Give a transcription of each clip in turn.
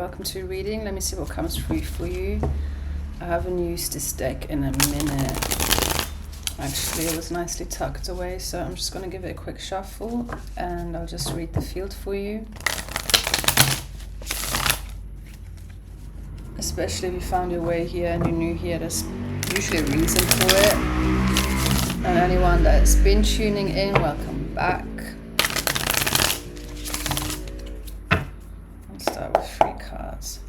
welcome to reading. Let me see what comes through for you. I haven't used this deck in a minute. Actually, it was nicely tucked away, so I'm just going to give it a quick shuffle and I'll just read the field for you. Especially if you found your way here and you're new here, there's usually a reason for it. And anyone that's been tuning in, welcome back. I'll start with 3 cards.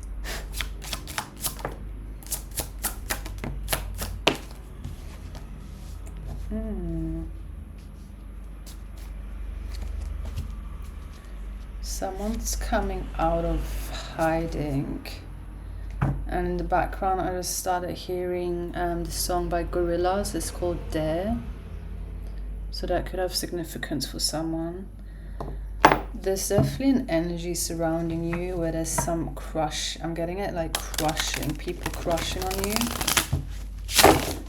Someone's coming out of hiding. And in the background, I just started hearing the song by Gorillaz. It's called Dare. So that could have significance for someone. There's definitely an energy surrounding you where there's some crush. I'm getting it like crushing, people crushing on you.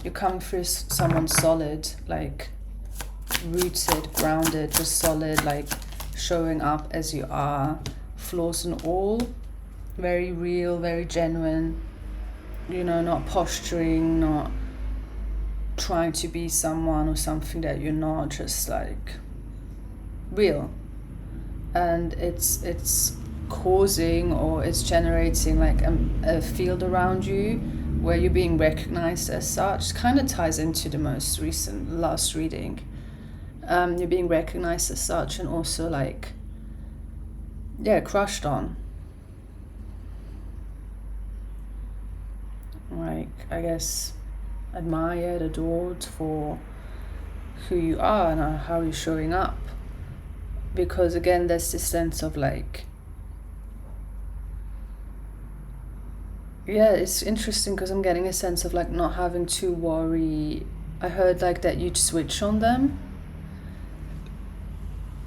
You come through someone solid, like rooted, grounded, just solid, like showing up as you are, flaws and all. Very real, very genuine, you know, not posturing, not trying to be someone or something that you're not, just like real. And it's causing, or it's generating like a field around you where you're being recognized as such. Kind of ties into the last reading. You're being recognized as such, and also like, yeah, crushed on. Like, I guess, admired, adored for who you are and how you're showing up. Because again, there's this sense of like, yeah, it's interesting because I'm getting a sense of like not having to worry. I heard like that you'd switch on them.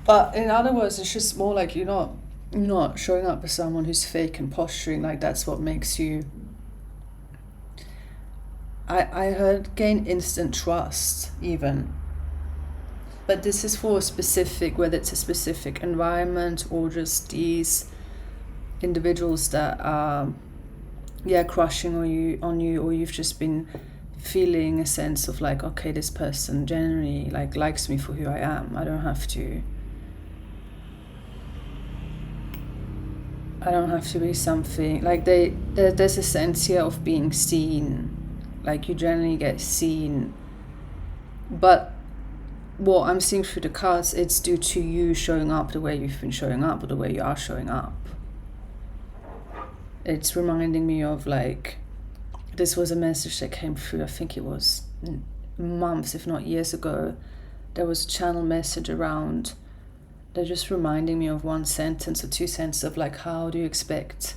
But in other words, it's just more like you're not showing up as someone who's fake and posturing. Like that's what makes you, I heard, gain instant trust even. But this is for a specific, whether it's a specific environment or just these individuals that are, yeah, crushing on you, or you've just been feeling a sense of like, okay, this person generally like likes me for who I am. I don't have to be something like there's a sense here of being seen. Like you generally get seen, but what I'm seeing through the cards, it's due to you showing up the way you've been showing up, or the way you are showing up. It's reminding me of like, this was a message that came through, I think it was months, if not years ago. There was a channel message around, they're just reminding me of one sentence or 2 sentences of like, how do you expect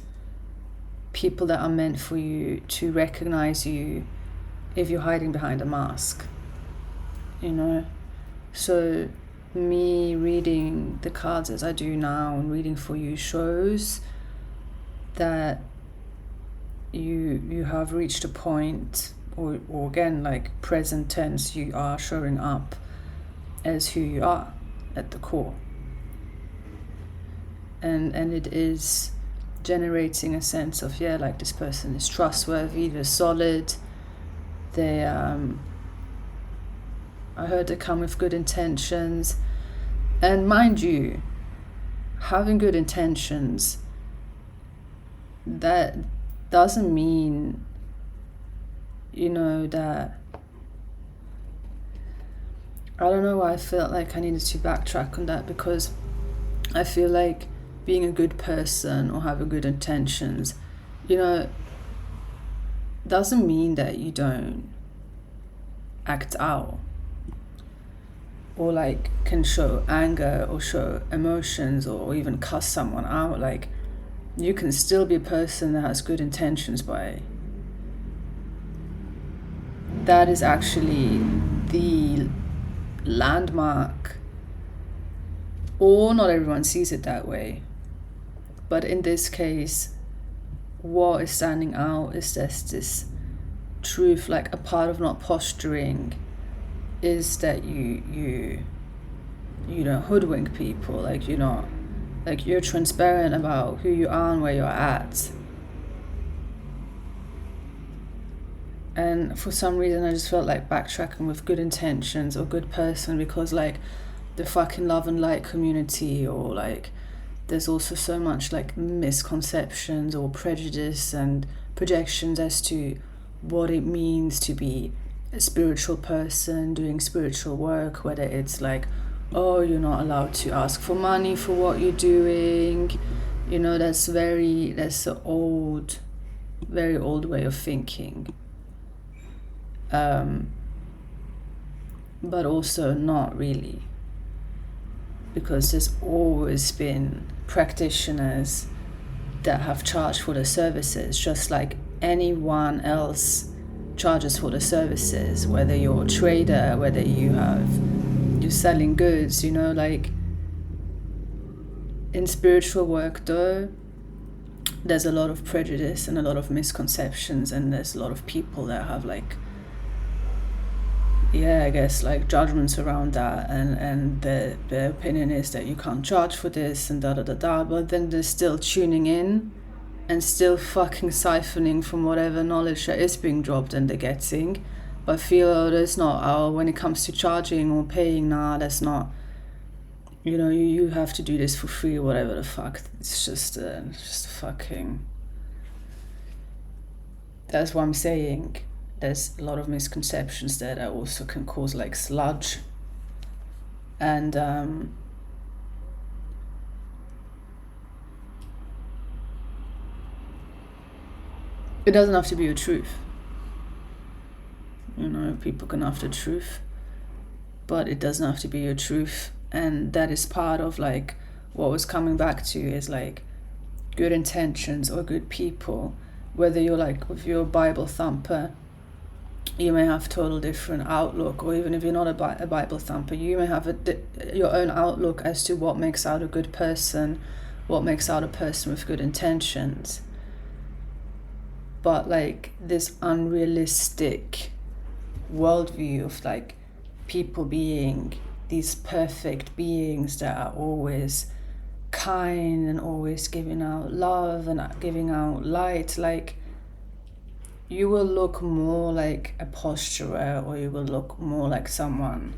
people that are meant for you to recognize you if you're hiding behind a mask, you know? So me reading the cards as I do now and reading for you shows that you have reached a point, or again, like present tense, you are showing up as who you are at the core. And it is generating a sense of, yeah, like this person is trustworthy, they're solid, they I heard they come with good intentions. And mind you, having good intentions, that doesn't mean, you know, that, I don't know why I felt like I needed to backtrack on that, because I feel like being a good person or having good intentions, you know, doesn't mean that you don't act out or like can show anger or show emotions or even cuss someone out. Like you can still be a person that has good intentions, but that is actually the landmark. Or not everyone sees it that way, but in this case, what is standing out is this truth, like a part of not posturing is that you don't hoodwink people, like you're not Like, you're transparent about who you are and where you're at. And for some reason I just felt like backtracking with good intentions or good person, because like the fucking love and light community, or like there's also so much like misconceptions or prejudice and projections as to what it means to be a spiritual person doing spiritual work, whether it's like, oh, you're not allowed to ask for money for what you're doing. You know, that's an old, very old way of thinking. But also not really, because there's always been practitioners that have charged for the services just like anyone else charges for the services, whether you're a trader, whether you're selling goods, you know. Like in spiritual work though, there's a lot of prejudice and a lot of misconceptions, and there's a lot of people that have like, yeah, I guess like judgments around that, and the opinion is that you can't charge for this and da, but then they're still tuning in and still fucking siphoning from whatever knowledge that is being dropped and they're getting, but feel, oh, there's not, oh, when it comes to charging or paying, nah, that's not, you know, you have to do this for free or whatever the fuck. It's just fucking, that's what I'm saying. There's a lot of misconceptions there that also can cause like sludge. And it doesn't have to be a truth. You know, people can have the truth, but it doesn't have to be a truth. And that is part of like what was coming back to is like good intentions or good people. Whether you're like, if you're a Bible thumper, you may have total different outlook, or even if you're not a Bible thumper, you may have your own outlook as to what makes out a good person, what makes out a person with good intentions. But like this unrealistic worldview of like people being these perfect beings that are always kind and always giving out love and giving out light, like you will look more like a posturer, or you will look more like someone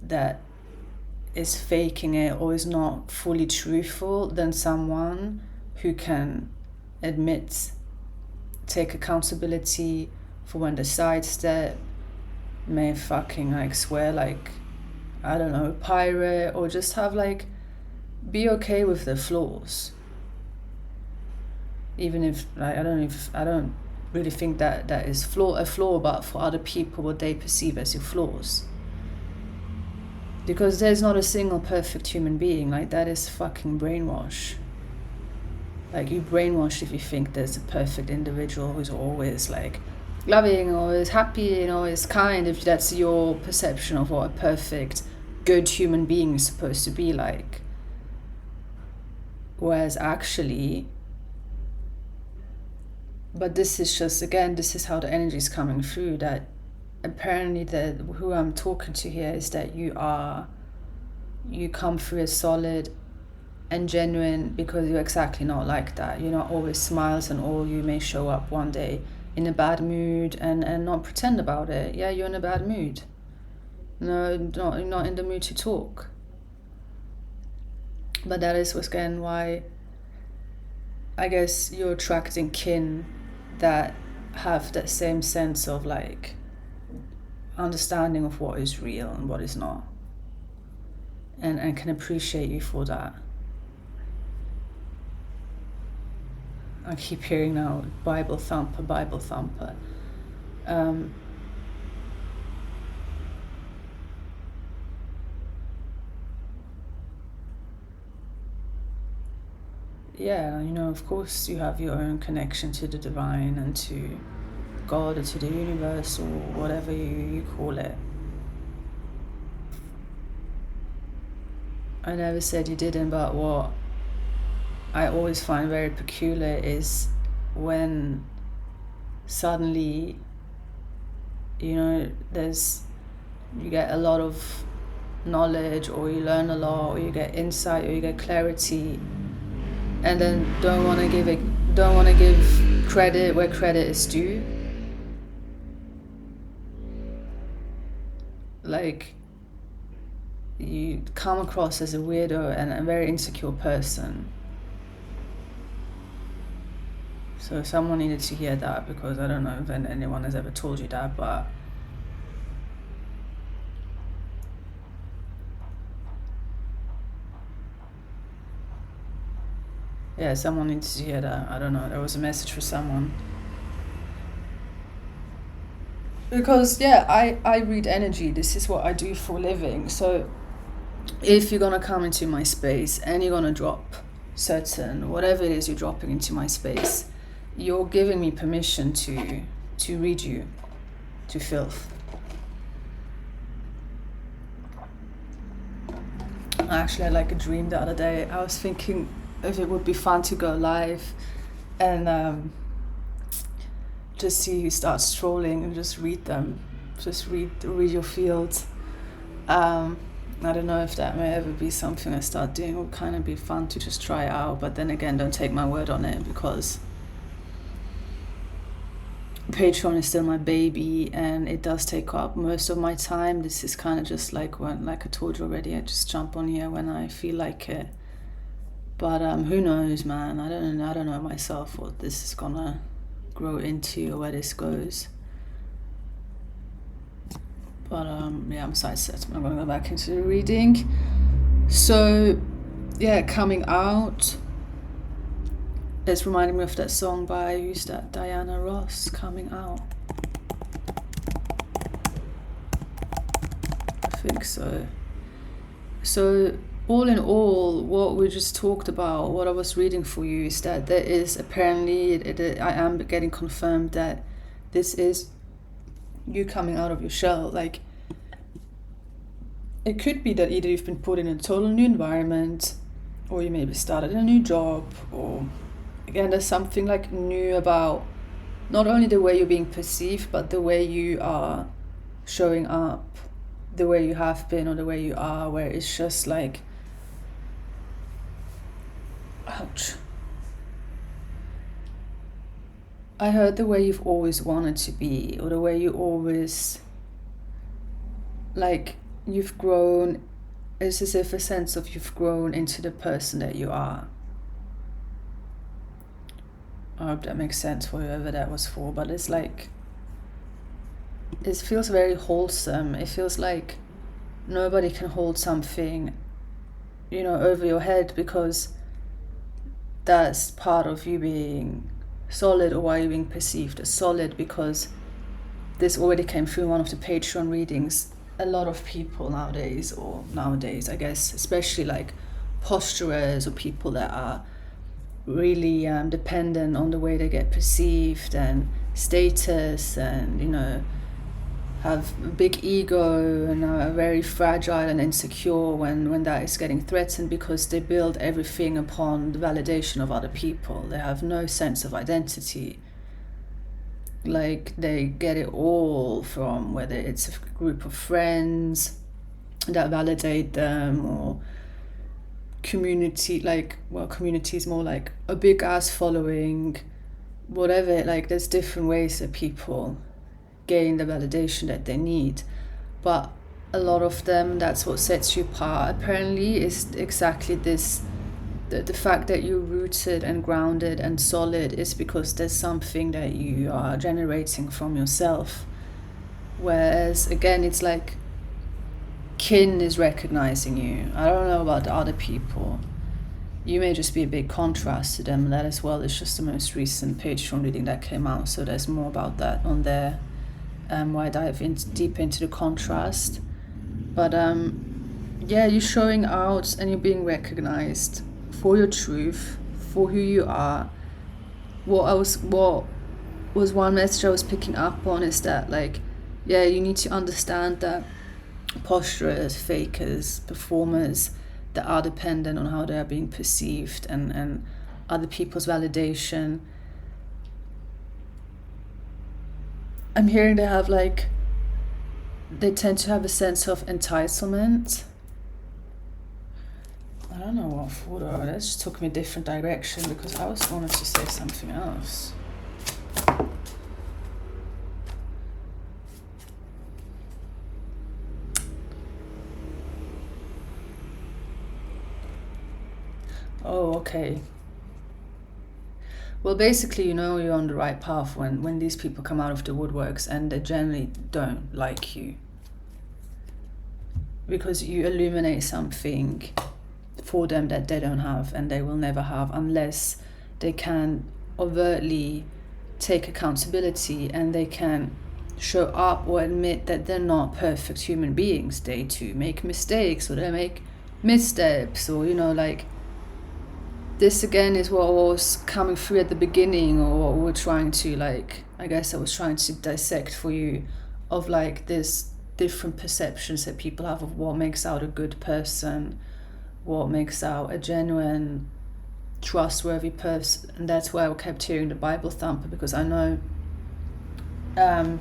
that is faking it or is not fully truthful than someone who can admit, take accountability for when they sidestep, may fucking like swear like, I don't know, pirate, or just have like, be okay with their flaws. Even if like, I don't really think that is a flaw, but for other people what they perceive as your flaws. Because there's not a single perfect human being. Like that is fucking brainwash. Like you brainwashed if you think there's a perfect individual who's always like loving, always happy, and always kind, if that's your perception of what a perfect good human being is supposed to be like. Whereas actually, but this is just, again, this is how the energy is coming through, that apparently who I'm talking to here is that you come through as solid and genuine, because you're exactly not like that. You're not always smiles and all. You may show up one day in a bad mood and not pretend about it. Yeah, you're in a bad mood. No, you're not in the mood to talk. But that is again why I guess you're attracting kin that have that same sense of like understanding of what is real and what is not, and can appreciate you for that. I keep hearing now Bible thumper. Yeah, you know, of course you have your own connection to the divine and to God or to the universe or whatever you call it. I never said you didn't, but what I always find very peculiar is when suddenly, you know, you get a lot of knowledge, or you learn a lot, or you get insight, or you get clarity, and then don't want to give credit where credit is due. Like, you come across as a weirdo and a very insecure person. So someone needed to hear that, because I don't know if anyone has ever told you that, but yeah, someone needs to hear that. I don't know, there was a message for someone. Because yeah, I read energy. This is what I do for a living. So if you're gonna come into my space and you're gonna drop certain whatever it is you're dropping into my space, you're giving me permission to read you to filth. Actually, I had like a dream the other day. I was thinking if it would be fun to go live and just see who starts trolling and just read them. Just read your fields. I don't know if that may ever be something I start doing. It would kind of be fun to just try out, but then again, don't take my word on it, because Patreon is still my baby and it does take up most of my time. This is kind of just like I told you already, I just jump on here when I feel like it. But who knows, man? I don't know myself what this is gonna grow into or where this goes. But yeah, I'm sideset. I'm gonna go back into the reading. So yeah, coming out. It's reminding me of that song by, who's that, Diana Ross, Coming Out. I think so. So all in all, what we just talked about, what I was reading for you, is that there is apparently, I am getting confirmed that this is you coming out of your shell. Like, it could be that either you've been put in a total new environment, or you maybe started a new job, or again, there's something like new about not only the way you're being perceived, but the way you are showing up, the way you have been, or the way you are, where it's just like, ouch. I heard the way you've always wanted to be, or the way you always, like, you've grown. It's as if a sense of you've grown into the person that you are. I hope that makes sense for whoever that was for, but it's like, it feels very wholesome. It feels like nobody can hold something, over your head, because that's part of you being solid, or why you're being perceived as solid, because this already came through in one of the Patreon readings. A lot of people nowadays, I guess, especially like posturers or people that are really dependent on the way they get perceived and status, and have a big ego and are very fragile and insecure when that is getting threatened, because they build everything upon the validation of other people. They have no sense of identity. Like, they get it all from whether it's a group of friends that validate them, or community, community is more like a big ass following, whatever. Like, there's different ways that people gain the validation that they need, but a lot of them, that's what sets you apart apparently, is exactly this. The fact that you're rooted and grounded and solid is because there's something that you are generating from yourself. Whereas again, it's like kin is recognizing you. I don't know about the other people. You may just be a big contrast to them. That as well is just the most recent Patreon reading that came out, so there's more about that on there, where I dive deep into the contrast. But yeah, you're showing out and you're being recognized for your truth, for who you are. What was one message I was picking up on is that, like, yeah, you need to understand that posturers, fakers, performers that are dependent on how they are being perceived and other people's validation. I'm hearing they tend to have a sense of entitlement, don't know what for though. That just took me a different direction because I was wanted to say something else. Oh, okay. Well, basically, you know you're on the right path when these people come out of the woodworks and they generally don't like you. Because you illuminate something for them that they don't have and they will never have unless they can overtly take accountability and they can show up or admit that they're not perfect human beings. They too make mistakes or they make missteps, or you know, like, this again is what was coming through at the beginning, or what we were trying to, like, I guess I was trying to dissect for you, of like this different perceptions that people have of what makes out a good person, what makes out a genuine, trustworthy person. And that's why I kept hearing the Bible thumper, because I know I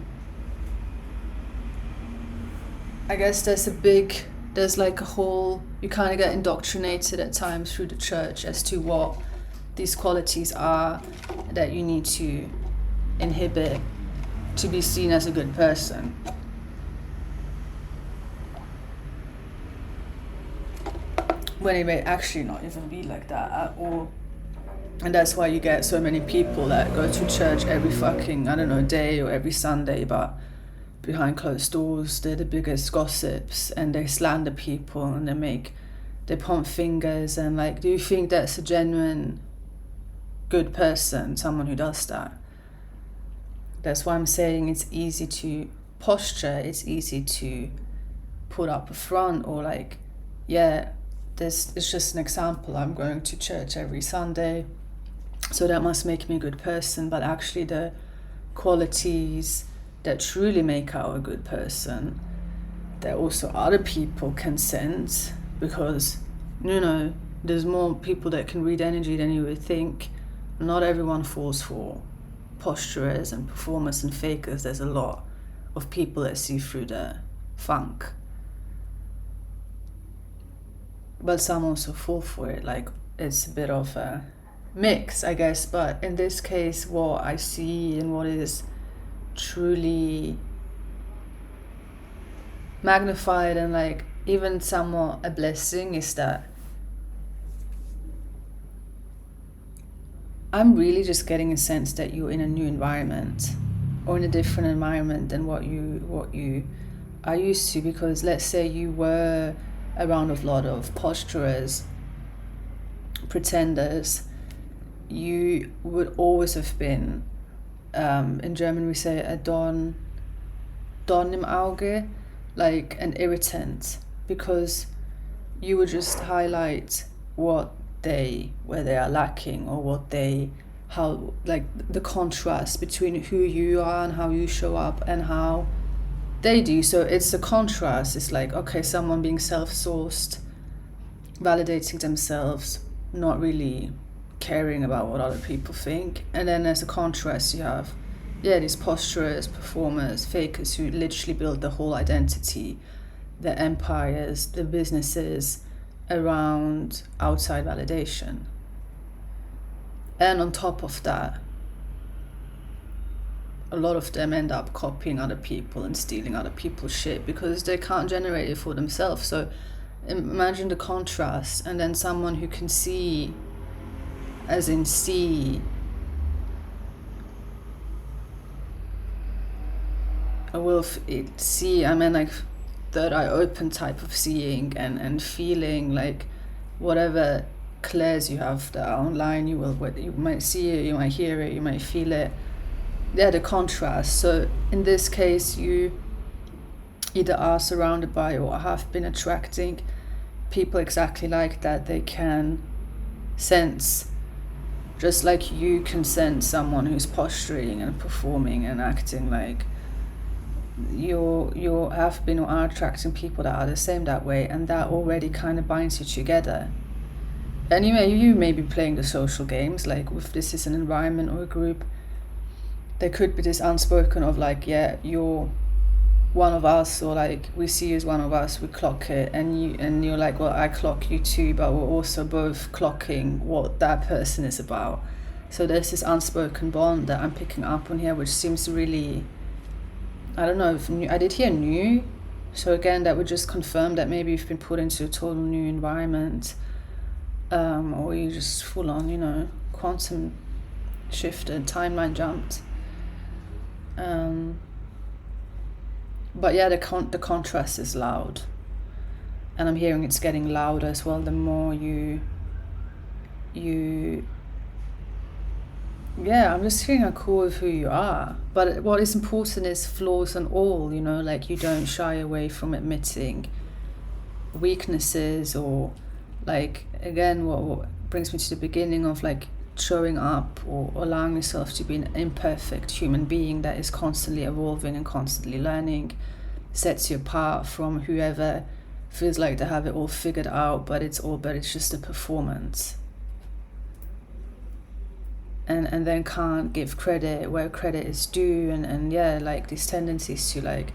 guess there's like a whole, you kind of get indoctrinated at times through the church as to what these qualities are that you need to inhibit to be seen as a good person. When it may actually not even be like that at all. And that's why you get so many people that go to church every fucking, I don't know, day or every Sunday, but behind closed doors they're the biggest gossips and they slander people and they point fingers. And like, do you think that's a genuine good person, someone who does that? That's why I'm saying it's easy to posture, it's easy to put up a front, or like, yeah, this is just an example, I'm going to church every Sunday, so that must make me a good person. But actually the qualities that truly make out a good person, that also other people can sense, because, you know, there's more people that can read energy than you would think. Not everyone falls for posturers and performers and fakers. There's a lot of people that see through the funk. But some also fall for it. Like, it's a bit of a mix, I guess. But in this case, what I see and what is truly magnified and like even somewhat a blessing is that I'm really just getting a sense that you're in a new environment, or in a different environment than what you are used to. Because let's say you were around a lot of posturers, pretenders, you would always have been, in German we say a Dorn im Auge, like an irritant, because you would just highlight where they are lacking, or how like the contrast between who you are and how you show up and how they do. So it's a contrast. It's like, okay, someone being self-sourced, validating themselves, not really caring about what other people think. And then as a contrast you have, these posturers, performers, fakers who literally build the whole identity, the empires, the businesses around outside validation. And on top of that, a lot of them end up copying other people and stealing other people's shit because they can't generate it for themselves. So imagine the contrast. And then someone who can see, as in see, I mean like third eye open type of seeing and feeling, like whatever clairs you have that are online, you might see it, you might hear it, you might feel it. The contrast. So in this case, you either are surrounded by or have been attracting people exactly like that. They can sense, just like you can sense someone who's posturing and performing and acting like you have been or are attracting people that are the same that way, and that already kind of binds you together. And you may be playing the social games, like if this is an environment or a group, there could be this unspoken of like, yeah, you're one of us, or like we see you as one of us, we clock it, and you're like, well, I clock you too, but we're also both clocking what that person is about. So there's this unspoken bond that I'm picking up on here, which seems really, I don't know if new, I did hear new. So again, that would just confirm that maybe you've been put into a total new environment, or you just full on, you know, quantum shifted, timeline jumped. But yeah, the contrast is loud, and I'm hearing it's getting louder as well. The more you yeah, I'm just hearing a core of who you are. But what is important is flaws and all, you know, like you don't shy away from admitting weaknesses, or like, again, what brings me to the beginning of like showing up or allowing yourself to be an imperfect human being that is constantly evolving and constantly learning, sets you apart from whoever feels like they have it all figured out, but it's just a performance. And then can't give credit where credit is due, and yeah, like these tendencies to like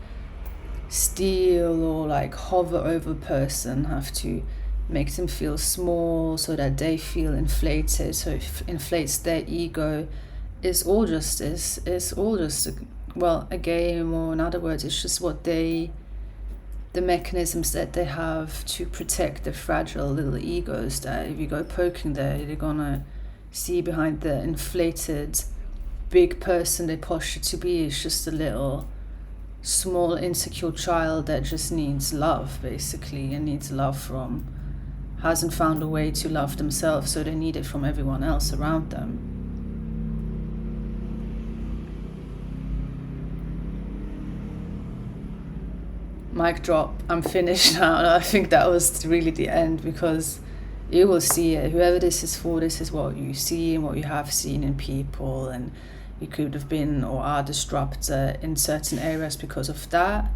steal or like hover over a person, have to make them feel small so that they feel inflated, so it inflates their ego. Is all just a game, or in other words, it's just what the mechanisms that they have to protect the fragile little egos, that if you go poking there, they're gonna see behind the inflated big person they posture to be is just a little small insecure child that just needs love, basically, and needs love from, hasn't found a way to love themselves, so they need it from everyone else around them. Mic drop. I'm finished now. I think that was really the end, because you will see it. Whoever this is for, this is what you see and what you have seen in people, and you could have been or are disrupted in certain areas because of that,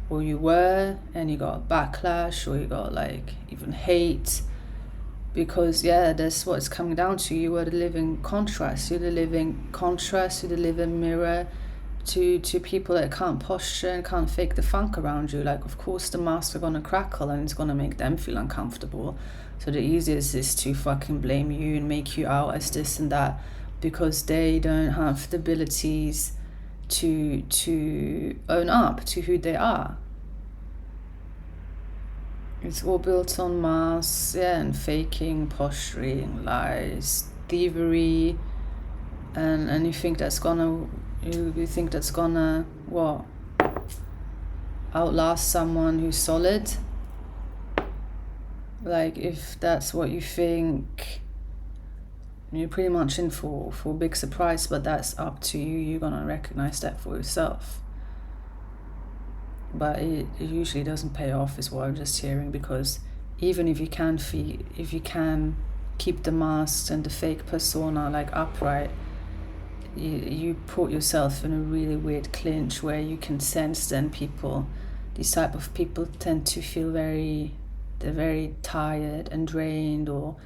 or you were and you got backlash, or you got like even hate, because yeah, that's what it's coming down to. You were the living contrast. You're the living contrast. You're the living mirror to people that can't posture and can't fake the funk around you. Like, of course the masks are gonna crackle and it's gonna make them feel uncomfortable. So the easiest is to fucking blame you and make you out as this and that, because they don't have the abilities to own up to who they are. It's all built on masks, yeah, and faking, posturing, lies, thievery, and you think that's gonna what, outlast someone who's solid? Like, if that's what you think, you're pretty much in for a big surprise, but that's up to you. You're gonna recognize that for yourself. But it usually doesn't pay off, is what I'm just hearing, because even if you can keep the masks and the fake persona like upright, you put yourself in a really weird clinch where you can sense then these type of people tend to feel they're very tired and drained, or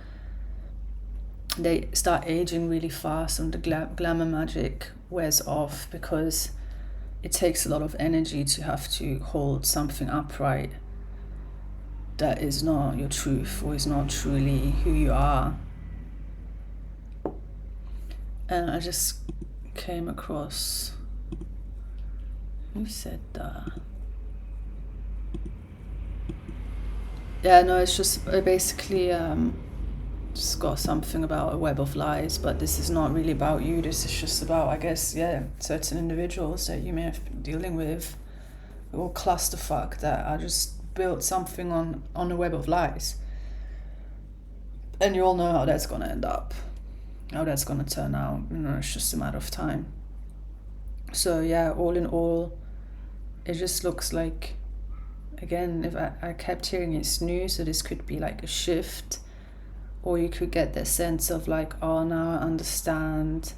they start aging really fast and the glamour magic wears off, because it takes a lot of energy to have to hold something upright that is not your truth, or is not truly who you are. And I just came across, who said that? Yeah, no, it's just basically just got something about a web of lies, but this is not really about you. This is just about, I guess, yeah, certain individuals that you may have been dealing with, or clusterfuck, that are just built something on a web of lies. And you all know how that's gonna end up, how that's gonna turn out. You know, it's just a matter of time. So yeah, all in all, it just looks like, again, if I kept hearing it's new, so this could be like a shift, or you could get the sense of like, oh, now I understand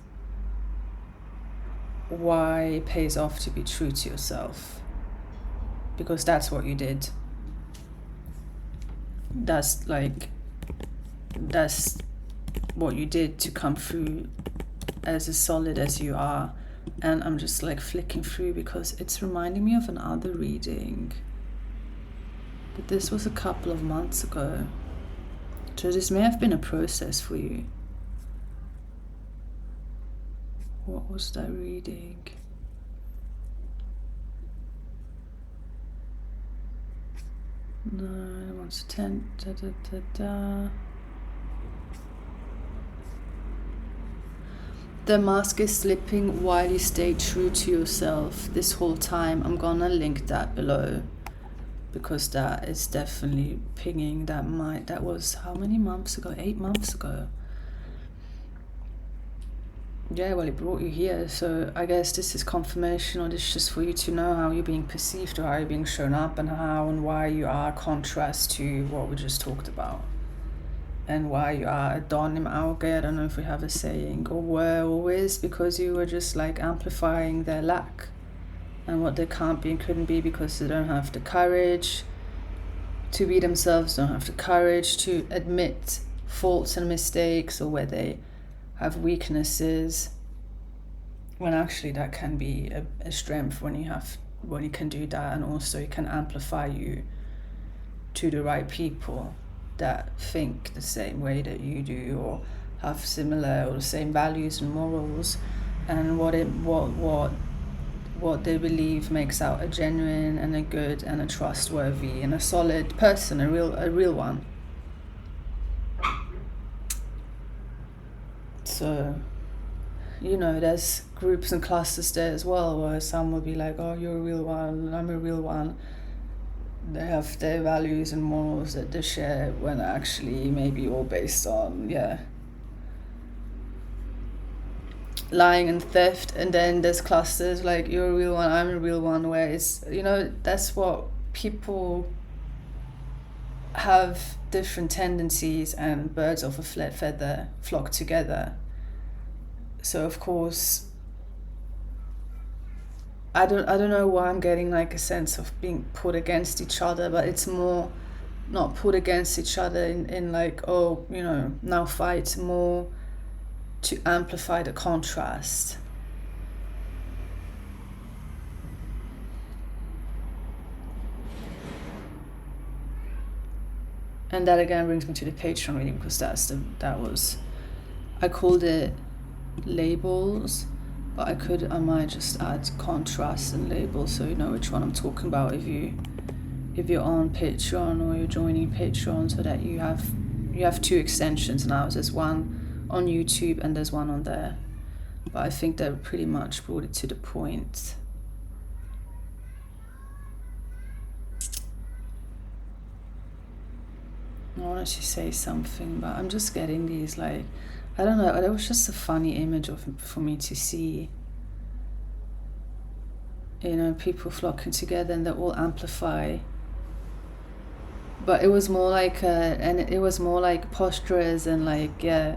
why it pays off to be true to yourself, because that's what you did. That's what you did to come through as solid as you are, and I'm just like flicking through because it's reminding me of another reading, but this was a couple of months ago, so this may have been a process for you. What was that reading? No, it wants 10. The mask is slipping while you stay true to yourself this whole time. I'm gonna link that below because that is definitely pinging that mind. That was how many months ago? 8 months ago. Yeah, well, it brought you here, so I guess this is confirmation, or this is just for you to know how you're being perceived or how you're being shown up, and how and why you are contrast to what we just talked about, and why you are a don im auge. I don't know if we have a saying, or were always, because you were just like amplifying their lack and what they can't be and couldn't be, because they don't have the courage to be themselves, don't have the courage to admit faults and mistakes, or where they have weaknesses, when actually that can be a strength when you can do that, and also it can amplify you to the right people that think the same way that you do, or have similar or the same values and morals, and what they believe makes out a genuine and a good and a trustworthy and a solid person, a real one. So, you know, there's groups and clusters there as well, where some will be like, oh, you're a real one, I'm a real one. They have their values and morals that they share, when actually maybe all based on, lying and theft. And then there's clusters like, you're a real one, I'm a real one, where it's, you know, that's what people have, different tendencies, and birds of a feather flock together. So of course, I don't know why I'm getting like a sense of being put against each other, but it's more not put against each other in like, oh, you know, now fight, more to amplify the contrast. And that again brings me to the Patreon reading, because I called it labels, but I might just add contrast and labels, so you know which one I'm talking about if you're on Patreon or you're joining Patreon, so that you have two extensions now. There's one on YouTube and there's one on there, but I think they pretty much brought it to the point. I wanted to say something, but I'm just getting these, like, I don't know, it was just a funny image for me to see, you know, people flocking together and they all amplify. But it was more like posturers and like, you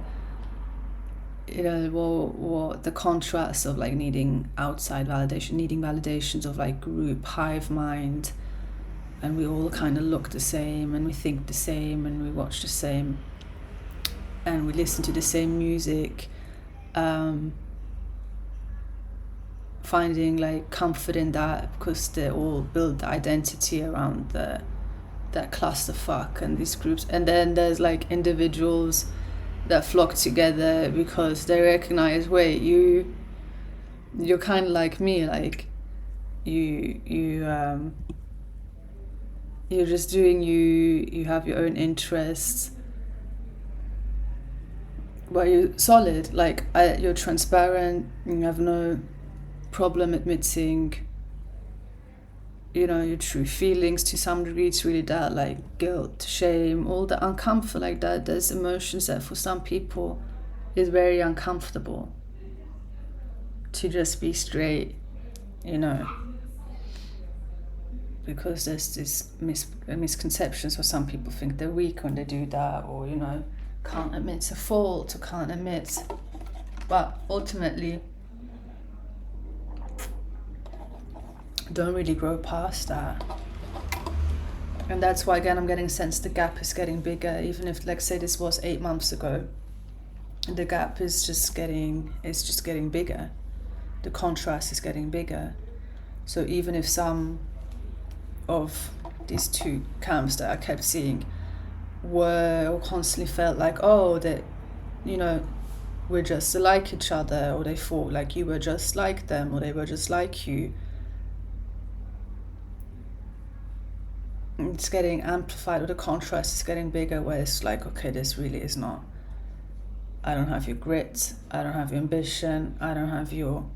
know, what the contrast of like needing outside validation, needing validations of like group hive mind, and we all kind of look the same, and we think the same, and we watch the same, and we listen to the same music, finding like comfort in that, because they all build the identity around that clusterfuck and these groups. And then there's like individuals that flock together because they recognize, wait, you're kind of like me, like you're just doing you have your own interests, but you're solid, like you're transparent, you have no problem admitting, you know, your true feelings to some degree. It's really that, like guilt, shame, all the uncomfort like that. There's emotions that for some people is very uncomfortable to just be straight, you know, because there's this misconceptions where some people think they're weak when they do that, or, you know, can't admit a fault, or can't admit, but ultimately don't really grow past that. And that's why, again, I'm getting a sense the gap is getting bigger. Even if, like, say this was 8 months ago, the gap is just getting bigger. the contrast is getting bigger. So even if some of these two camps that I kept seeing were or constantly felt like, oh, that, you know, we're just like each other, or they thought like you were just like them, or they were just like you, it's getting amplified, or the contrast is getting bigger, where it's like, okay, this really is not, I don't have your grit, I don't have your ambition, I don't have your,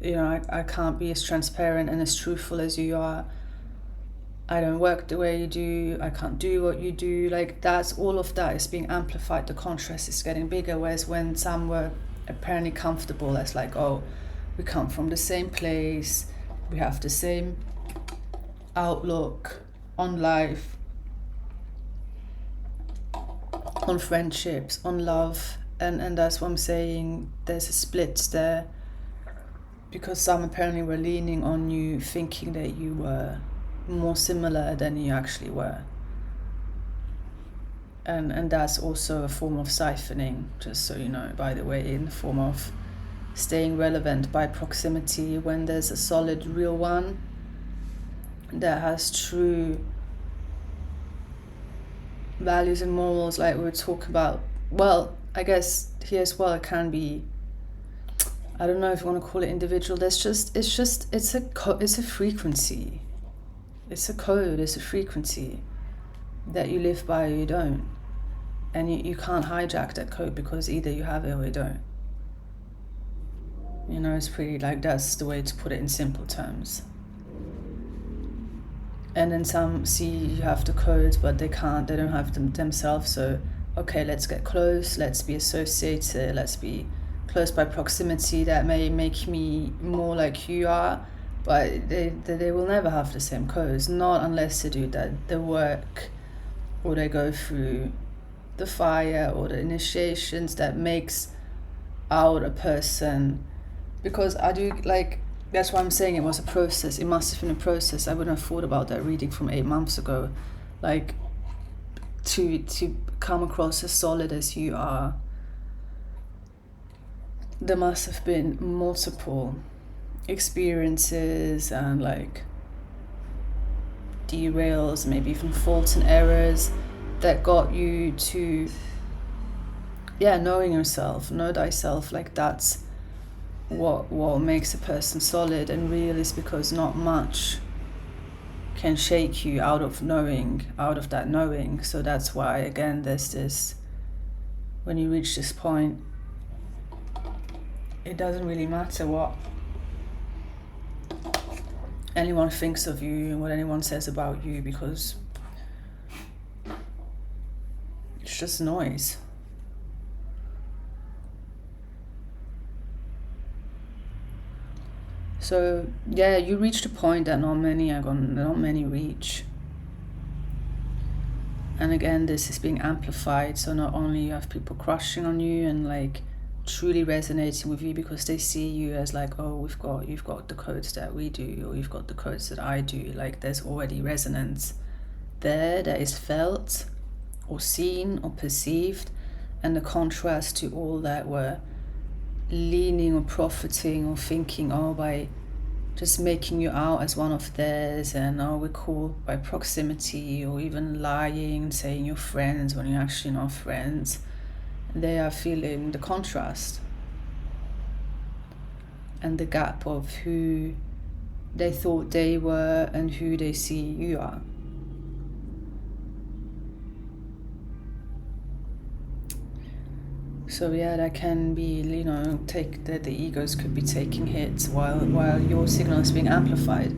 you know, I can't be as transparent and as truthful as you are, I don't work the way you do, I can't do what you do. Like, that's, all of that is being amplified, the contrast is getting bigger. Whereas when some were apparently comfortable, as like, oh, we come from the same place, we have the same outlook on life, on friendships, on love, and that's what I'm saying, there's a split there, because some apparently were leaning on you, thinking that you were more similar than you actually were, and that's also a form of siphoning, just so you know, by the way, in the form of staying relevant by proximity, when there's a solid real one that has true values and morals, like we were talking about. Well, I guess here as well, it can be, I don't know if you want to call it individual, it's a frequency, it's a code, it's a frequency that you live by or you don't, and you can't hijack that code, because either you have it or you don't. You know, it's pretty, like, that's the way to put it in simple terms. And then some see you have the codes, but they don't have them themselves. So, okay, let's get close, let's be associated, let's be close by proximity. That may make me more like you are, but they will never have the same codes, not unless they do the work, or they go through the fire or the initiations that makes out a person. Because I do, like, that's why I'm saying it was a process. It must have been a process. I wouldn't have thought about that reading from 8 months ago. Like, to come across as solid as you are, there must have been multiple experiences and, like, derails, maybe even faults and errors that got you to, knowing yourself, know thyself. Like, that's what makes a person solid and real, is because not much can shake you out of that knowing. So that's why, again, there's this, when you reach this point, it doesn't really matter what anyone thinks of you and what anyone says about you, because it's just noise. So you reached a point that not many reach. And again, this is being amplified. So not only you have people crushing on you and, like, truly resonating with you because they see you as, like, oh, you've got the codes that we do, or you've got the codes that I do. Like, there's already resonance there that is felt or seen or perceived, and the contrast to all that were leaning or profiting or thinking, oh, by just making you out as one of theirs, and oh, we're cool by proximity, or even lying and saying you're friends when you're actually not friends. They are feeling the contrast and the gap of who they thought they were and who they see you are. So that can be, you know, the egos could be taking hits while your signal is being amplified.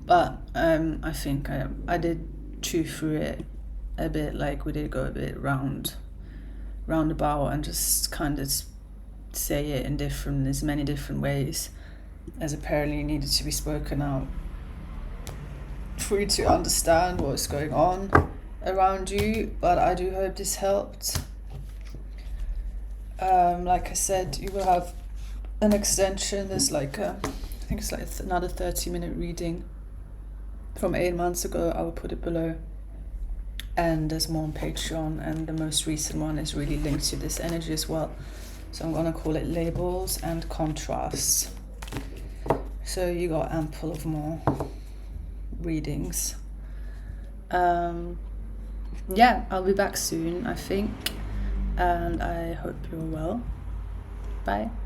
But I think I did chew through it a bit, like we did go a bit roundabout and just kind of say it in as many different ways as apparently needed to be spoken out for you to understand what's going on around you. But I do hope this helped. Like I said, you will have an extension. There's like I think it's like another 30-minute reading from 8 months ago. I will put it below, and there's more on Patreon, and the most recent one is really linked to this energy as well. So I'm gonna call it labels and contrasts. So you got ample of more readings. Yeah, I'll be back soon, I think, and I hope you're well. Bye.